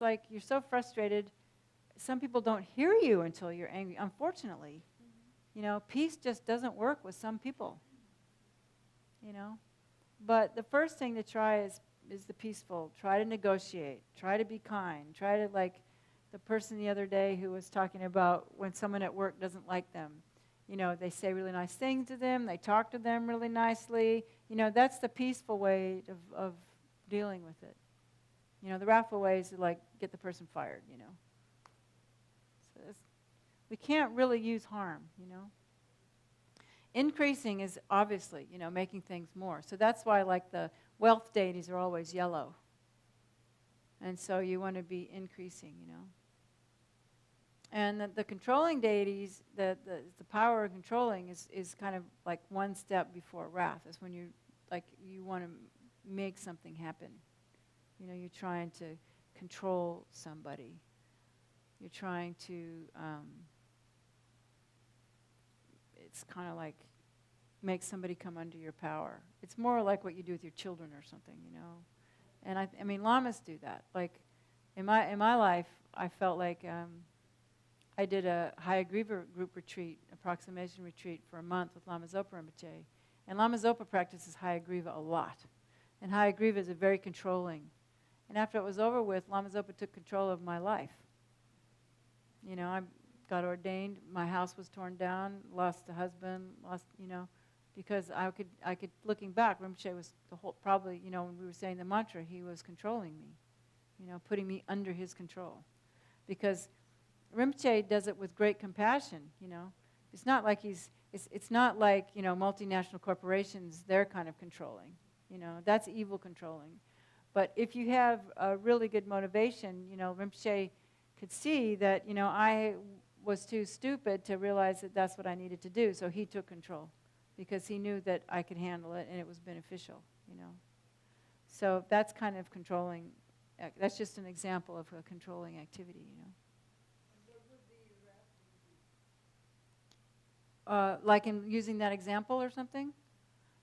like you're so frustrated. Some people don't hear you until you're angry, unfortunately. You know, peace just doesn't work with some people. You know? But the first thing to try is the peaceful. Try to negotiate. Try to be kind. Try to, like the person the other day who was talking about when someone at work doesn't like them. You know, they say really nice things to them. They talk to them really nicely. You know, that's the peaceful way of dealing with it. You know, the wrathful way is to, like, get the person fired, you know. So we can't really use harm, you know. Increasing is obviously, you know, making things more. So that's why, like, the wealth deities are always yellow. And so you want to be increasing, you know. And the controlling deities, the power of controlling is kind of like one step before wrath. Is when you want to make something happen. You know, you're trying to control somebody. You're trying to, it's kind of like make somebody come under your power. It's more like what you do with your children or something, you know. And I mean, lamas do that. Like, in my life, I felt like I did a Hayagriva group retreat, approximation retreat for a month with Lama Zopa Rinpoche. And Lama Zopa practices Hayagriva a lot. And Hayagriva is a very controlling. And after it was over with, Lama Zopa took control of my life. You know, I got ordained, my house was torn down, lost a husband, you know, because I could, looking back, Rinpoche was probably, you know, when we were saying the mantra, he was controlling me, you know, putting me under his control. Because Rinpoche does it with great compassion, you know. It's not like it's not like, you know, multinational corporations, they're kind of controlling. You know, that's evil controlling. But if you have a really good motivation, you know, Rinpoche could see that, you know, I was too stupid to realize that that's what I needed to do. So he took control because he knew that I could handle it and it was beneficial, you know. So that's kind of controlling. That's just an example of a controlling activity, you know. Like in using that example or something?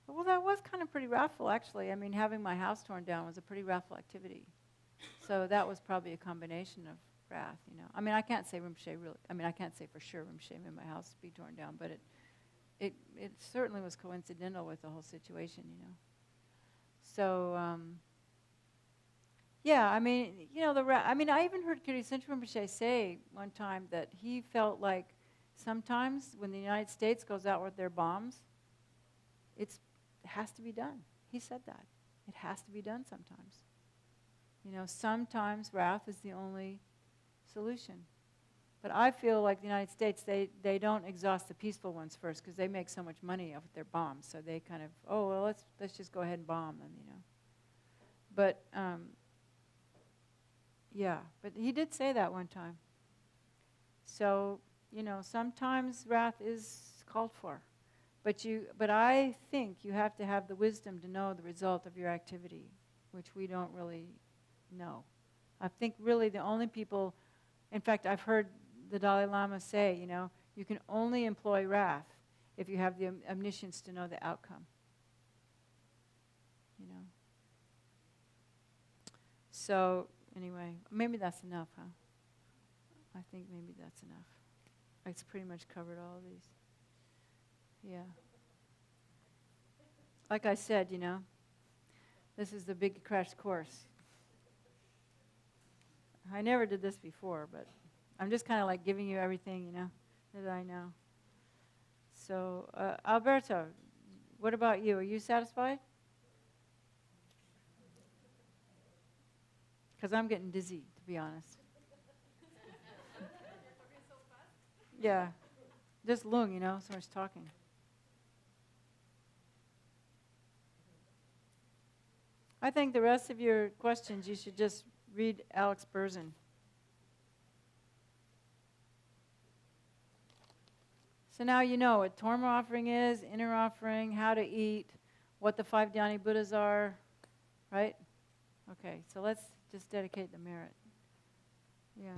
Well, that was kind of pretty wrathful, actually. I mean, having my house torn down was a pretty wrathful activity. So that was probably a combination of wrath, you know. I mean, I can't say Rinpoche really, I mean, I can't say for sure Rinpoche made my house be torn down, but it certainly was coincidental with the whole situation, you know. So, yeah, I mean, you know, I mean, I even heard Kiri Centro Rinpoche say one time that he felt like sometimes when the United States goes out with their bombs, it has to be done. He said that. It has to be done sometimes. You know, sometimes wrath is the only solution. But I feel like the United States, they don't exhaust the peaceful ones first because they make so much money off their bombs. So they kind of, oh, well, let's just go ahead and bomb them, you know. But, yeah, but he did say that one time. So, you know, sometimes wrath is called for. But I think you have to have the wisdom to know the result of your activity, which we don't really know. I think really the only people, in fact, I've heard the Dalai Lama say, you know, you can only employ wrath if you have the omniscience to know the outcome. You know. So, anyway, maybe that's enough, huh? I think maybe that's enough. It's pretty much covered all of these. Yeah. Like I said, you know, this is the big crash course. I never did this before, but I'm just kind of like giving you everything, you know, that I know. So, Alberto, what about you? Are you satisfied? Because I'm getting dizzy, to be honest. Yeah. Just Lung, you know, so much talking. I think the rest of your questions, you should just read Alex Berzin. So now you know what Torma offering is, inner offering, how to eat, what the 5 Dhyani Buddhas are, right? Okay, so let's just dedicate the merit. Yeah.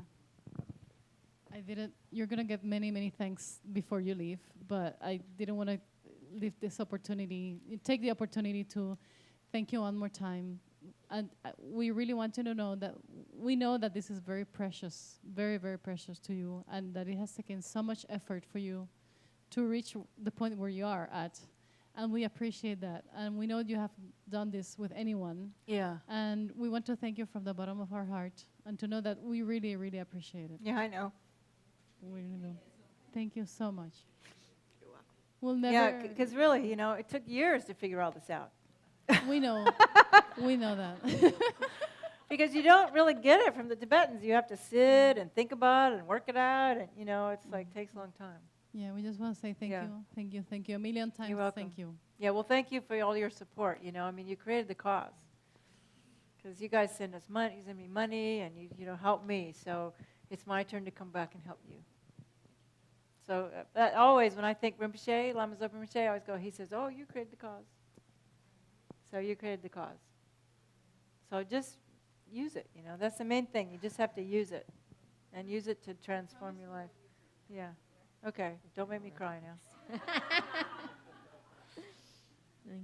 You're going to get many, many thanks before you leave, but I didn't want to leave this opportunity, take the opportunity to thank you one more time And we really want you to know that we know that this is very precious, very, very precious to you, and that it has taken so much effort for you to reach the point where you are at. And we appreciate that. And we know you have done this with anyone. Yeah. And we want to thank you from the bottom of our heart and to know that we really, really appreciate it. Yeah, I know. We really do. Thank you so much. You're welcome. We'll never. Yeah, because really, it took years to figure all this out. We know. We know that. Because you don't really get it from the Tibetans. You have to sit and think about it and work it out, and it's like takes a long time. Yeah, we just want to say thank Yeah. you, thank you, thank you a million times. You're welcome. Thank you. Yeah, well, thank you for all your support. You created the cause. Because you guys send us money, you send me money, and you help me. So it's my turn to come back and help you. So always when I think Rinpoche, Lama Zopa Rinpoche, I always go, he says, oh, you created the cause. So you created the cause. So just use it, That's the main thing. You just have to use it. And use it to transform your life. Yeah. Okay, don't make me cry now.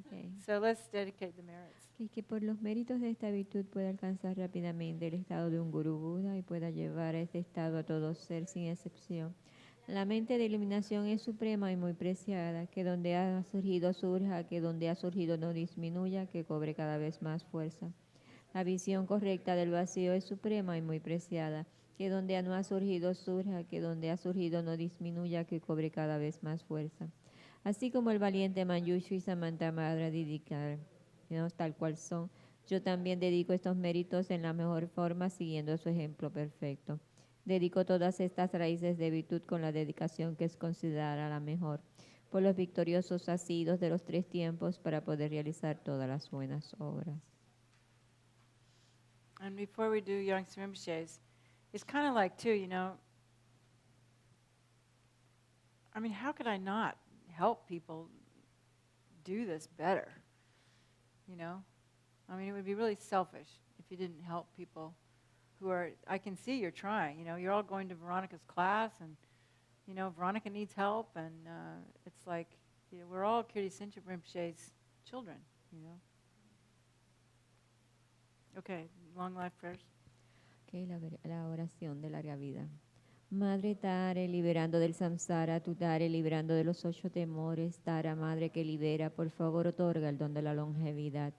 Okay. So let's dedicate the merits. Que por los méritos de esta virtud pueda alcanzar rápidamente el estado de un Guru Buda y pueda llevar a este estado a todo ser sin excepción. La mente de iluminación es suprema y muy preciada, que donde ha surgido surja, que donde ha surgido no disminuya, que cobre cada vez más fuerza. La visión correcta del vacío es suprema y muy preciada, que donde no ha surgido surja, que donde ha surgido no disminuya, que cobre cada vez más fuerza. Así como el valiente Manjushu y Samantha Madra dedicar, tal cual son, yo también dedico estos méritos en la mejor forma siguiendo su ejemplo perfecto. Dedico todas estas raíces de virtud con la dedicación que es considerada la mejor, por los victoriosos asidos de los 3 tiempos para poder realizar todas las buenas obras. And before we do Yangtze Rinpoche's, it's kind of like, too, how could I not help people do this better? It would be really selfish if you didn't help people who are, I can see you're trying, you're all going to Veronica's class, and, Veronica needs help, and it's like, we're all Kirti Centro Rinpoche's children, Okay, long life prayers. Okay, la oración de larga vida. Madre Tare, liberando del samsara, tu Tare, liberando de los 8 temores, Tara, Madre que libera, por favor otorga el don de la longevidad.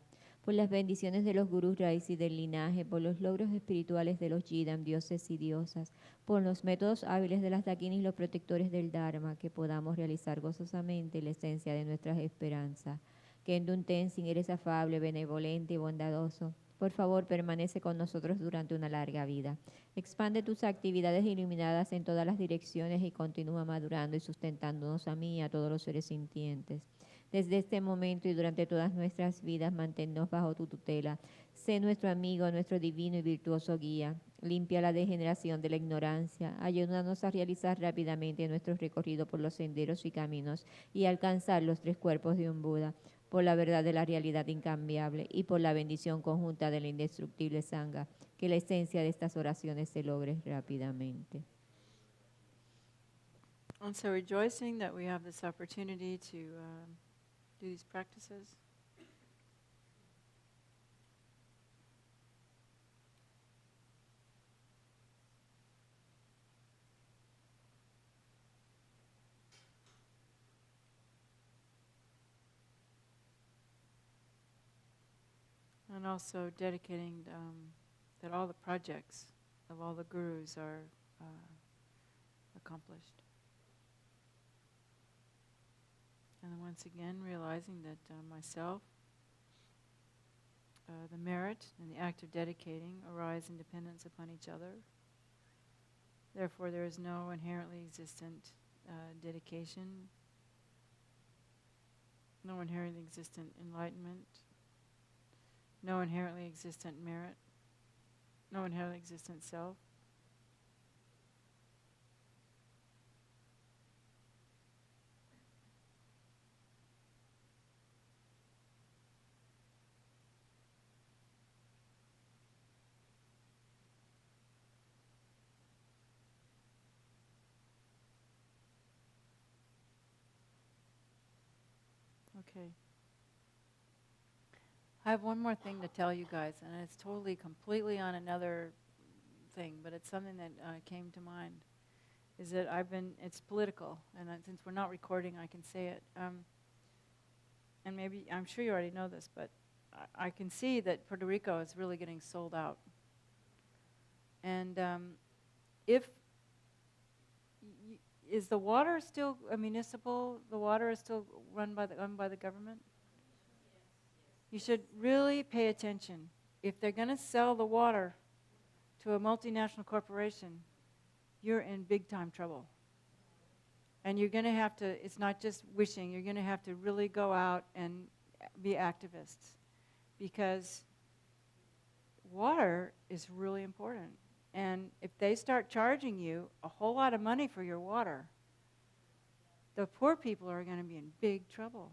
Por las bendiciones de los gurús Raisi del linaje, por los logros espirituales de los Yidam, dioses y diosas, por los métodos hábiles de las Dakinis, los protectores del Dharma, que podamos realizar gozosamente la esencia de nuestras esperanzas. Que en Dun Tenzin eres afable, benevolente y bondadoso. Por favor, permanece con nosotros durante una larga vida. Expande tus actividades iluminadas en todas las direcciones y continúa madurando y sustentándonos a mí y a todos los seres sintientes. Desde este momento y durante todas nuestras vidas, manténnos bajo tu tutela. Sé nuestro amigo, nuestro divino y virtuoso guía. Limpia la degeneración de la ignorancia. Ayúdanos a realizar rápidamente nuestro recorrido por los senderos y caminos y alcanzar los 3 cuerpos de un Buda, por la verdad de la realidad incambiable y por la bendición conjunta de la indestructible Sangha, que la esencia de estas oraciones se logre rápidamente. And so rejoicing that we have this opportunity to do these practices. And also dedicating that all the projects of all the gurus are accomplished. And then once again, realizing that myself, the merit and the act of dedicating arise in dependence upon each other. Therefore, there is no inherently existent dedication, no inherently existent enlightenment, no inherently existent merit, no inherently existent self. Okay. I have one more thing to tell you guys, and it's totally, completely on another thing, but it's something that came to mind. Is that it's political, and since we're not recording, I can say it. And maybe, I'm sure you already know this, but I can see that Puerto Rico is really getting sold out. And is the water still municipal? The water is still run by the government? You should really pay attention. If they're going to sell the water to a multinational corporation, you're in big time trouble. And you're going to have to, it's not just wishing, you're going to have to really go out and be activists. Because water is really important. And if they start charging you a whole lot of money for your water, the poor people are going to be in big trouble.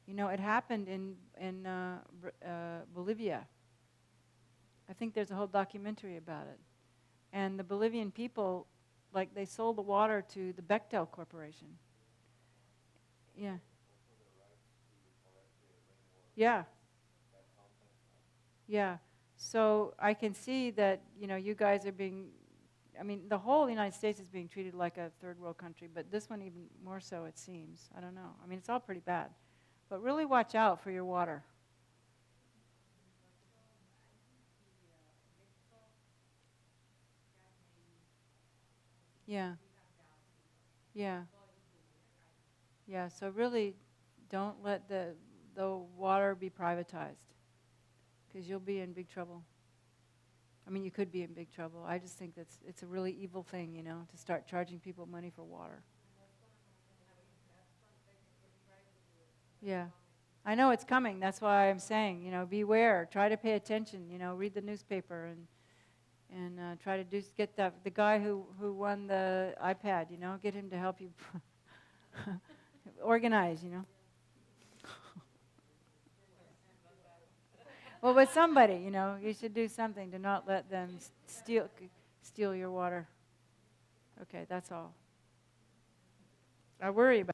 You know, it happened in Bolivia. I think there's a whole documentary about it. And the Bolivian people, like, they sold the water to the Bechtel Corporation. Yeah. Yeah. Yeah. So I can see that, you know, you guys are being, I mean, the whole United States is being treated like a third world country, but this one even more so, it seems. I don't know. I mean, it's all pretty bad. But really watch out for your water. Yeah. Yeah. Yeah, so really don't let the water be privatized, because you'll be in big trouble. I mean, you could be in big trouble. I just think it's a really evil thing, you know, to start charging people money for water. Yeah. I know it's coming. That's why I'm saying, you know, beware. Try to pay attention, you know, read the newspaper and try to get the guy who won the iPad, you know, get him to help you organize, you know. Well, with somebody, you know, you should do something to not let them steal your water. Okay, that's all. I worry about